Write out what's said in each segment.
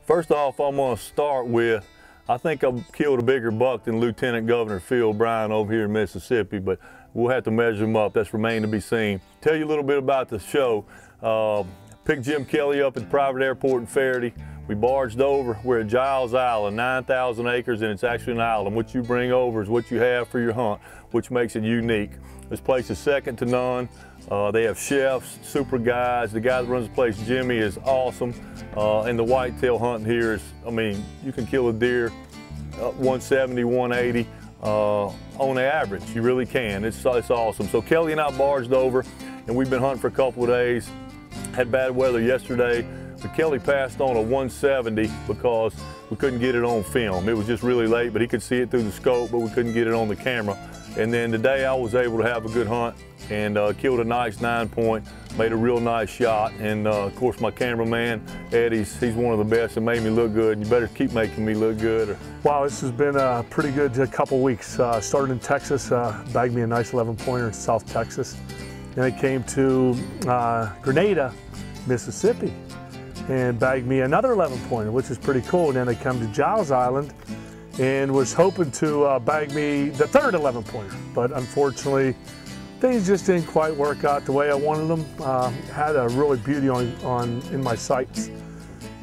First off, I'm going to start with, I think I've killed a bigger buck than Lieutenant Governor Phil Bryant over here in Mississippi, but we'll have to measure him up. That's remained to be seen. Tell you a little bit about the show. Picked Jim Kelly up at the private airport in Faraday. We barged over. We're at Giles Island, 9,000 acres, and it's actually an island. What you bring over is what you have for your hunt, which makes it unique. This place is second to none. They have chefs, super guides. The guy that runs the place, Jimmy, is awesome. And the whitetail hunting here is, I mean, you can kill a deer 170, 180 on the average. You really can. It's awesome. So Kelly and I barged over, and we've been hunting for a couple of days. Had bad weather yesterday. But Kelly passed on a 170 because we couldn't get it on film. It was just really late, but he could see it through the scope, but we couldn't get it on the camera. And then today I was able to have a good hunt and killed a nice 9-point, made a real nice shot. And of course my cameraman, Eddie's, he's one of the best and made me look good. You better keep making me look good. Wow, this has been a pretty good couple weeks. Started in Texas, bagged me a nice 11-pointer in South Texas. Then I came to Grenada, Mississippi, and bagged me another 11-pointer, which is pretty cool. And then I come to Giles Island and was hoping to bag me the third 11-pointer, but unfortunately things just didn't quite work out the way I wanted them. Had a really beauty in my sights,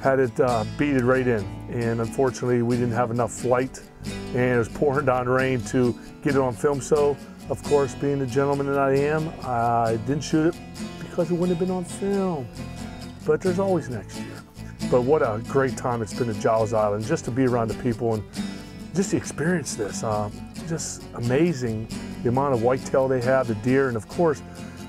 had it beaded right in, and unfortunately we didn't have enough light and it was pouring down rain to get it on film. So of course, being the gentleman that I am, I didn't shoot it because it wouldn't have been on film. But there's always next year. But what a great time it's been at Giles Island, just to be around the people and just to experience this. Just amazing, the amount of whitetail they have, the deer, and of course,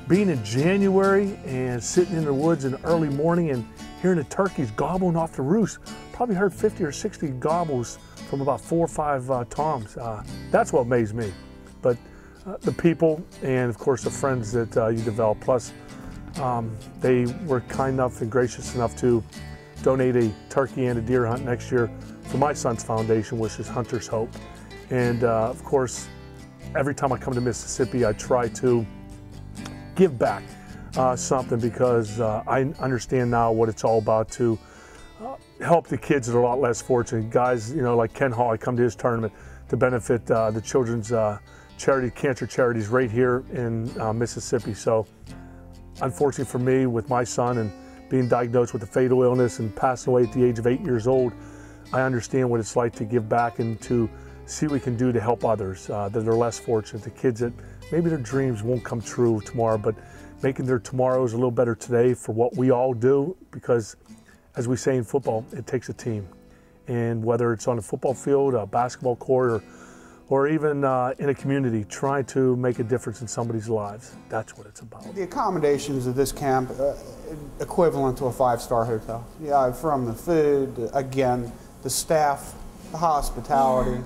being in January and sitting in the woods in the early morning and hearing the turkeys gobbling off the roost. Probably heard 50 or 60 gobbles from about 4 or 5 toms. That's what amazed me. But the people and of course the friends that you develop, plus they were kind enough and gracious enough to donate a turkey and a deer hunt next year for my son's foundation, which is Hunter's Hope. And of course, every time I come to Mississippi, I try to give back something, because I understand now what it's all about, to help the kids that are a lot less fortunate. Guys, you know, like Ken Hall, I come to his tournament to benefit the children's charity, cancer charities right here in Mississippi. So unfortunately for me, with my son and being diagnosed with a fatal illness and passing away at the age of 8 years old, I understand what it's like to give back and to see what we can do to help others that are less fortunate, the kids that maybe their dreams won't come true tomorrow, but making their tomorrows a little better today for what we all do, because as we say in football, it takes a team. And whether it's on a football field, a basketball court, or even in a community, trying to make a difference in somebody's lives. That's what it's about. The accommodations of this camp, equivalent to a 5-star hotel. Yeah, from the food, again, the staff, the hospitality,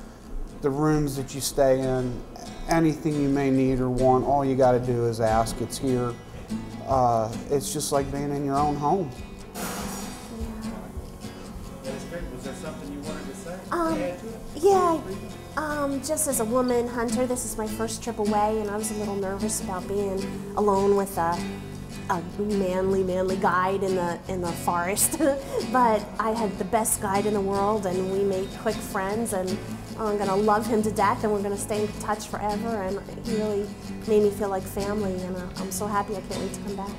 the rooms that you stay in, anything you may need or want, all you gotta do is ask, it's here. It's just like being in your own home. Was there something you wanted to say? Yeah. Just as a woman hunter, this is my first trip away, and I was a little nervous about being alone with a manly guide in the forest. But I had the best guide in the world, and we made quick friends, and I'm gonna love him to death, and we're gonna stay in touch forever. And he really made me feel like family, and I'm so happy. I can't wait to come back.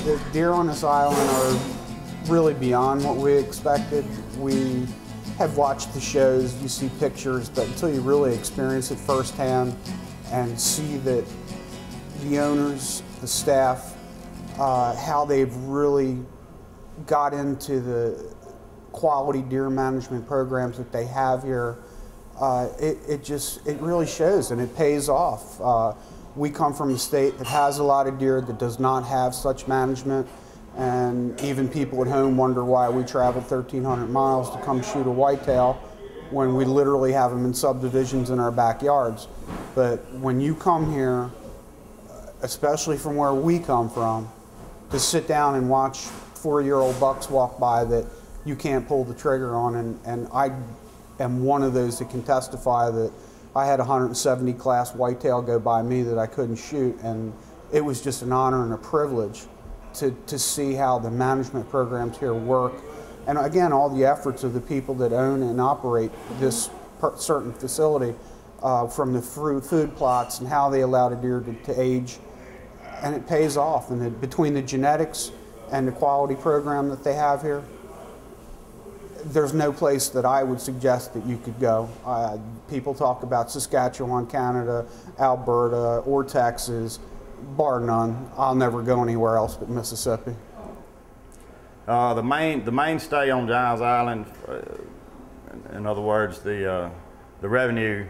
The deer on this island are really beyond what we expected. We have watched the shows, you see pictures, but until you really experience it firsthand and see that the owners, the staff, how they've really got into the quality deer management programs that they have here, it really shows, and it pays off. We come from a state that has a lot of deer that does not have such management. And even people at home wonder why we travel 1,300 miles to come shoot a whitetail when we literally have them in subdivisions in our backyards. But when you come here, especially from where we come from, to sit down and watch 4-year-old bucks walk by that you can't pull the trigger on, and I am one of those that can testify that I had a 170 class whitetail go by me that I couldn't shoot, and it was just an honor and a privilege to see how the management programs here work And again, all the efforts of the people that own and operate this certain facility, from the food plots and how they allow the deer to age, and it pays off. And between the genetics and the quality program that they have here, there's no place that I would suggest that you could go. People talk about Saskatchewan, Canada, Alberta, or Texas, bar none. I'll never go anywhere else but Mississippi. The mainstay on Giles Island, in other words, the revenue,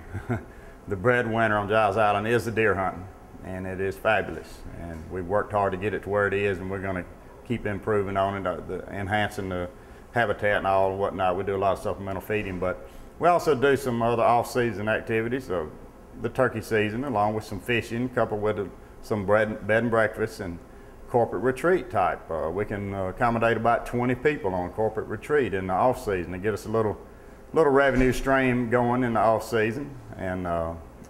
the breadwinner on Giles Island is the deer hunting, and it is fabulous. And we've worked hard to get it to where it is, and we're going to keep improving on it, enhancing the habitat and all and whatnot. We do a lot of supplemental feeding, but we also do some other off-season activities, so the turkey season, along with some fishing, coupled with some bed and breakfast and corporate retreat type. We can accommodate about 20 people on corporate retreat in the off-season to get us a little revenue stream going in the off-season, and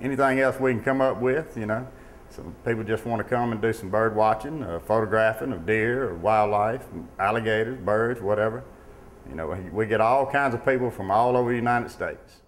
anything else we can come up with, you know. Some people just want to come and do some bird watching, photographing of deer or wildlife, alligators, birds, whatever. You know, we get all kinds of people from all over the United States.